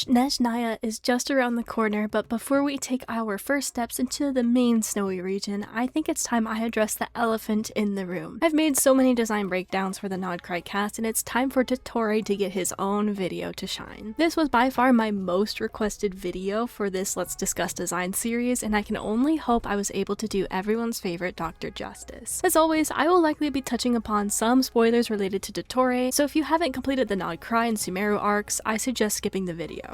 Snezhnaya is just around the corner, but before we take our first steps into the main snowy region, I think it's time I address the elephant in the room. I've made so many design breakdowns for the Nodcry cast, and it's time for Dottore to get his own video to shine. This was by far my most requested video for this Let's Discuss Design series, and I can only hope I was able to do everyone's favorite Dr. justice. As always, I will likely be touching upon some spoilers related to Dottore, so if you haven't completed the Nodcry and Sumeru arcs, I suggest skipping the video.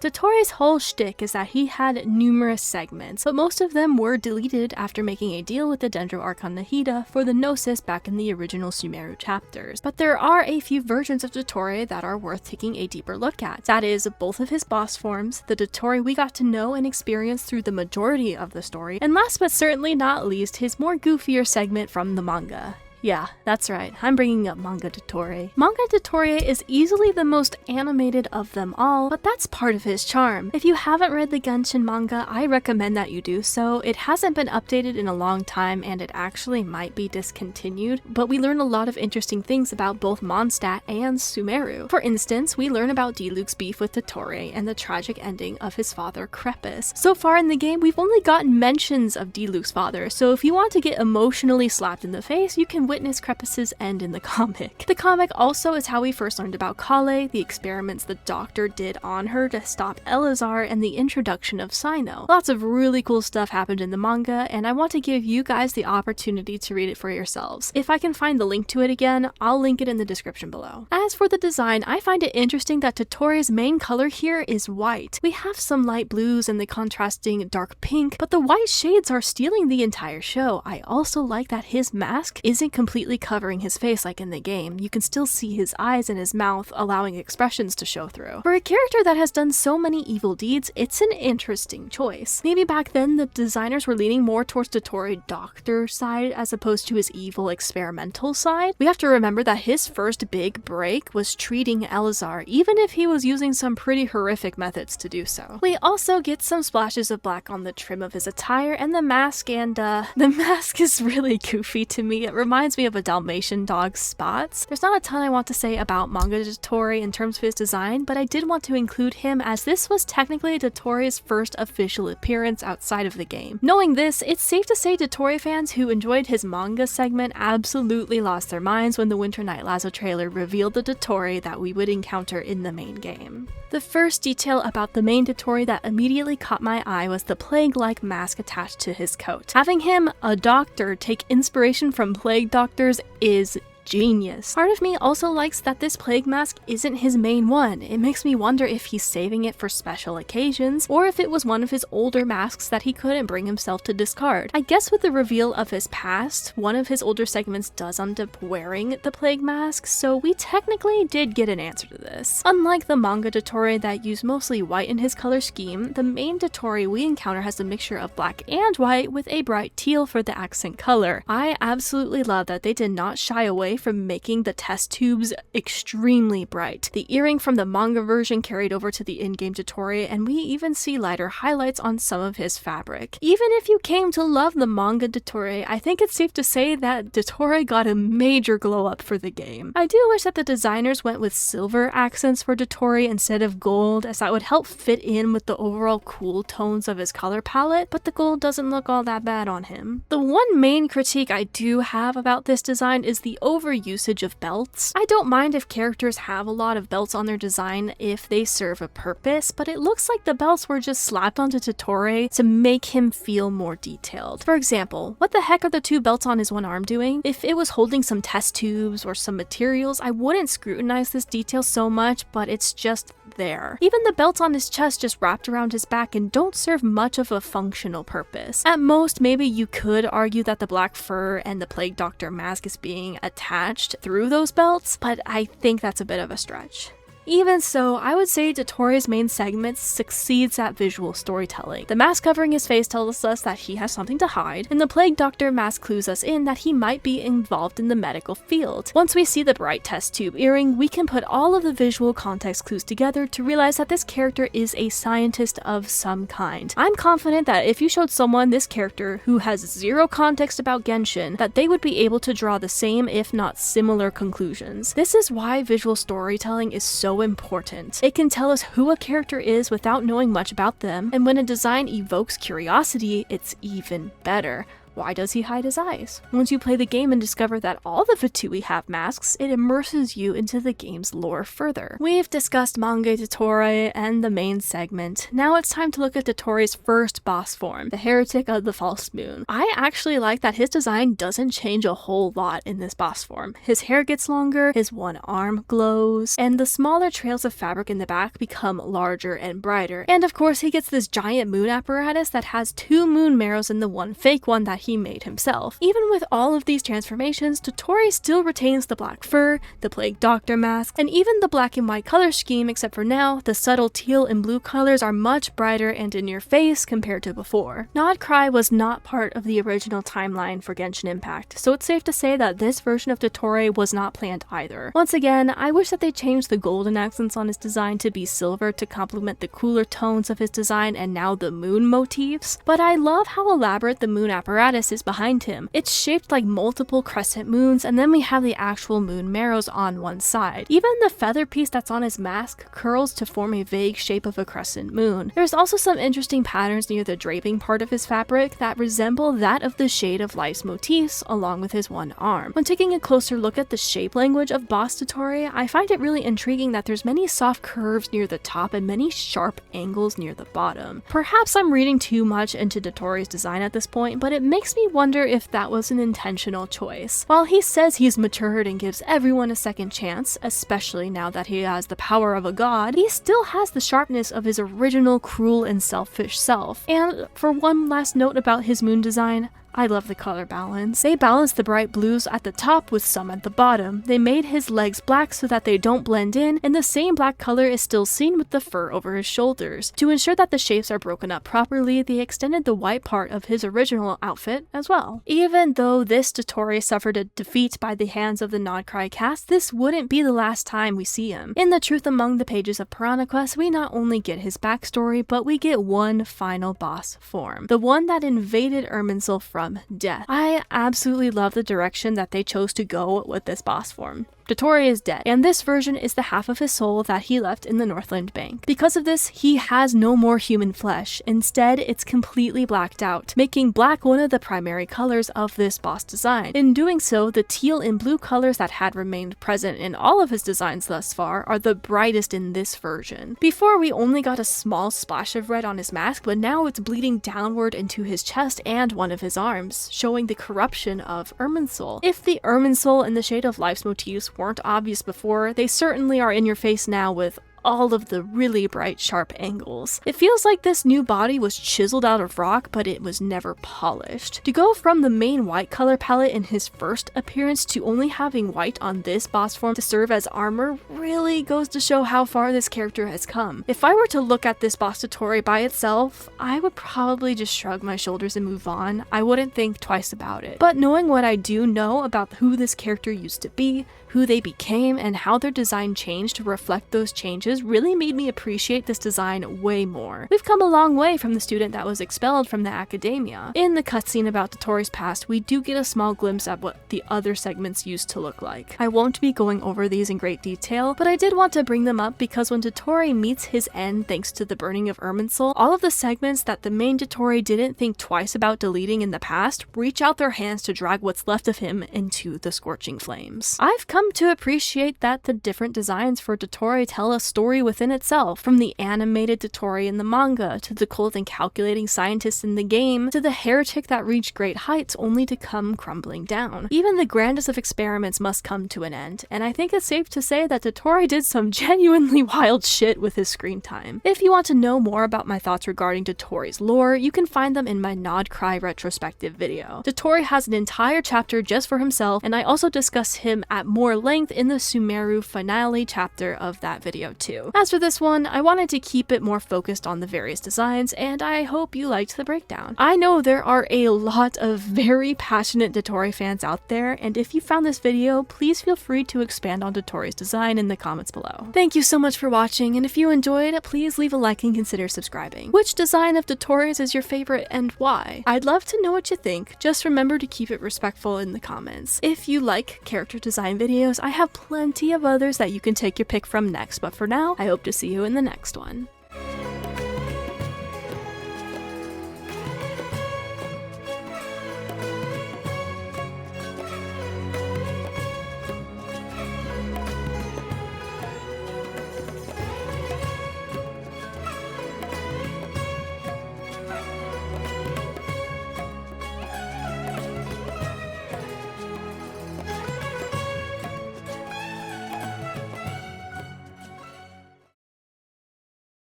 Dottore's whole shtick is that he had numerous segments, but most of them were deleted after making a deal with the Dendro Archon Nahida for the Gnosis back in the original Sumeru chapters. But there are a few versions of Dottore that are worth taking a deeper look at. That is, both of his boss forms, the Dottore we got to know and experience through the majority of the story, and last but certainly not least, his more goofier segment from the manga. Yeah, that's right, I'm bringing up Manga Dottore. Manga Dottore is easily the most animated of them all, but that's part of his charm. If you haven't read the Genshin manga, I recommend that you do so. It hasn't been updated in a long time, and it actually might be discontinued, but we learn a lot of interesting things about both Mondstadt and Sumeru. For instance, we learn about Diluc's beef with Dottore and the tragic ending of his father, Crepus. So far in the game, we've only gotten mentions of Diluc's father, so if you want to get emotionally slapped in the face, you can witness Crepus's end in the comic. The comic also is how we first learned about Kale, the experiments the doctor did on her to stop Elazar, and the introduction of Sino. Lots of really cool stuff happened in the manga, and I want to give you guys the opportunity to read it for yourselves. If I can find the link to it again, I'll link it in the description below. As for the design, I find it interesting that Dottore's main color here is white. We have some light blues and the contrasting dark pink, but the white shades are stealing the entire show. I also like that his mask isn't completely covering his face like in the game. You can still see his eyes and his mouth, allowing expressions to show through. For a character that has done so many evil deeds, it's an interesting choice. Maybe back then the designers were leaning more towards Dottore doctor side as opposed to his evil experimental side. We have to remember that his first big break was treating Elazar, even if he was using some pretty horrific methods to do so. We also get some splashes of black on the trim of his attire and the mask, and the mask is really goofy to me. It reminds me of a Dalmatian dog's spots. There's not a ton I want to say about Manga Dottore in terms of his design, but I did want to include him as this was technically Dottore's first official appearance outside of the game. Knowing this, it's safe to say Dottore fans who enjoyed his manga segment absolutely lost their minds when the Winter Night Lazo trailer revealed the Dottore that we would encounter in the main game. The first detail about the main Dottore that immediately caught my eye was the plague-like mask attached to his coat. Having him, a doctor, take inspiration from plague doctors is genius. Part of me also likes that this plague mask isn't his main one. It makes me wonder if he's saving it for special occasions, or if it was one of his older masks that he couldn't bring himself to discard. I guess with the reveal of his past, one of his older segments does end up wearing the plague mask, so we technically did get an answer to this. Unlike the manga Dottore that used mostly white in his color scheme, the main Dottore we encounter has a mixture of black and white with a bright teal for the accent color. I absolutely love that they did not shy away from making the test tubes extremely bright. The earring from the manga version carried over to the in-game Dottore, and we even see lighter highlights on some of his fabric. Even if you came to love the manga Dottore, I think it's safe to say that Dottore got a major glow up for the game. I do wish that the designers went with silver accents for Dottore instead of gold, as that would help fit in with the overall cool tones of his color palette, but the gold doesn't look all that bad on him. The one main critique I do have about this design is the usage of belts. I don't mind if characters have a lot of belts on their design if they serve a purpose, but it looks like the belts were just slapped onto Dottore to make him feel more detailed. For example, what the heck are the two belts on his one arm doing? If it was holding some test tubes or some materials, I wouldn't scrutinize this detail so much, but it's just there. Even the belts on his chest just wrapped around his back and don't serve much of a functional purpose. At most, maybe you could argue that the black fur and the Plague Doctor mask is being attached through those belts, but I think that's a bit of a stretch. Even so, I would say Dottore's main segment succeeds at visual storytelling. The mask covering his face tells us that he has something to hide, and the Plague Doctor mask clues us in that he might be involved in the medical field. Once we see the bright test tube earring, we can put all of the visual context clues together to realize that this character is a scientist of some kind. I'm confident that if you showed someone this character who has zero context about Genshin, that they would be able to draw the same if not similar conclusions. This is why visual storytelling is so so important. It can tell us who a character is without knowing much about them, and when a design evokes curiosity, it's even better. Why does he hide his eyes? Once you play the game and discover that all the Fatui have masks, it immerses you into the game's lore further. We've discussed manga Dottore and the main segment. Now it's time to look at Dottore's first boss form, the Heretic of the False Moon. I actually like that his design doesn't change a whole lot in this boss form. His hair gets longer, his one arm glows, and the smaller trails of fabric in the back become larger and brighter. And of course he gets this giant moon apparatus that has 2 moon marrows and the one fake one that he made himself. Even with all of these transformations, Dottore still retains the black fur, the plague doctor mask, and even the black and white color scheme, except for now, the subtle teal and blue colors are much brighter and in your face compared to before. Nodcry was not part of the original timeline for Genshin Impact, so it's safe to say that this version of Dottore was not planned either. Once again, I wish that they changed the golden accents on his design to be silver to complement the cooler tones of his design and now the moon motifs, but I love how elaborate the moon apparatus is behind him. It's shaped like multiple crescent moons, and then we have the actual moon marrows on one side. Even the feather piece that's on his mask curls to form a vague shape of a crescent moon. There's also some interesting patterns near the draping part of his fabric that resemble that of the Shade of Life's motifs along with his one arm. When taking a closer look at the shape language of Boss Dottore, I find it really intriguing that there's many soft curves near the top and many sharp angles near the bottom. Perhaps I'm reading too much into Dottore's design at this point, but it makes me wonder if that was an intentional choice. While he says he's matured and gives everyone a second chance, especially now that he has the power of a god, he still has the sharpness of his original cruel and selfish self. And for one last note about his moon design, I love the color balance. They balanced the bright blues at the top with some at the bottom. They made his legs black so that they don't blend in, and the same black color is still seen with the fur over his shoulders. To ensure that the shapes are broken up properly, they extended the white part of his original outfit as well. Even though this Dottore suffered a defeat by the hands of the Nodcry cast, this wouldn't be the last time we see him. In the Truth Among the Pages of Piranha Quest, we not only get his backstory, but we get one final boss form. The one that invaded Irminsul from death. I absolutely love the direction that they chose to go with this boss form. Dottore is dead, and this version is the half of his soul that he left in the Northland Bank. Because of this, he has no more human flesh. Instead, it's completely blacked out, making black one of the primary colors of this boss design. In doing so, the teal and blue colors that had remained present in all of his designs thus far are the brightest in this version. Before, we only got a small splash of red on his mask, but now it's bleeding downward into his chest and one of his arms, showing the corruption of Irminsul. If the Irminsul and the Shade of Life's motifs weren't obvious before, they certainly are in your face now with all of the really bright, sharp angles. It feels like this new body was chiseled out of rock, but it was never polished. To go from the main white color palette in his first appearance to only having white on this boss form to serve as armor really goes to show how far this character has come. If I were to look at this boss Dottore by itself, I would probably just shrug my shoulders and move on. I wouldn't think twice about it. But knowing what I do know about who this character used to be, who they became, and how their design changed to reflect those changes really made me appreciate this design way more. We've come a long way from the student that was expelled from the academia. In the cutscene about Dottore's past, we do get a small glimpse at what the other segments used to look like. I won't be going over these in great detail, but I did want to bring them up because when Dottore meets his end thanks to the burning of Irminsul, all of the segments that the main Dottore didn't think twice about deleting in the past reach out their hands to drag what's left of him into the scorching flames. I've come to appreciate that the different designs for Dottore tell a story within itself, from the animated Dottore in the manga, to the cold and calculating scientist in the game, to the heretic that reached great heights only to come crumbling down. Even the grandest of experiments must come to an end, and I think it's safe to say that Dottore did some genuinely wild shit with his screen time. If you want to know more about my thoughts regarding Dottore's lore, you can find them in my Nodcry retrospective video. Dottore has an entire chapter just for himself, and I also discuss him at more length in the Sumeru finale chapter of that video too. As for this one, I wanted to keep it more focused on the various designs, and I hope you liked the breakdown. I know there are a lot of very passionate Dottore fans out there, and if you found this video, please feel free to expand on Dottore's design in the comments below. Thank you so much for watching, and if you enjoyed, please leave a like and consider subscribing. Which design of Dottore's is your favorite and why? I'd love to know what you think. Just remember to keep it respectful in the comments. If you like character design videos, videos, I have plenty of others that you can take your pick from next, but for now, I hope to see you in the next one.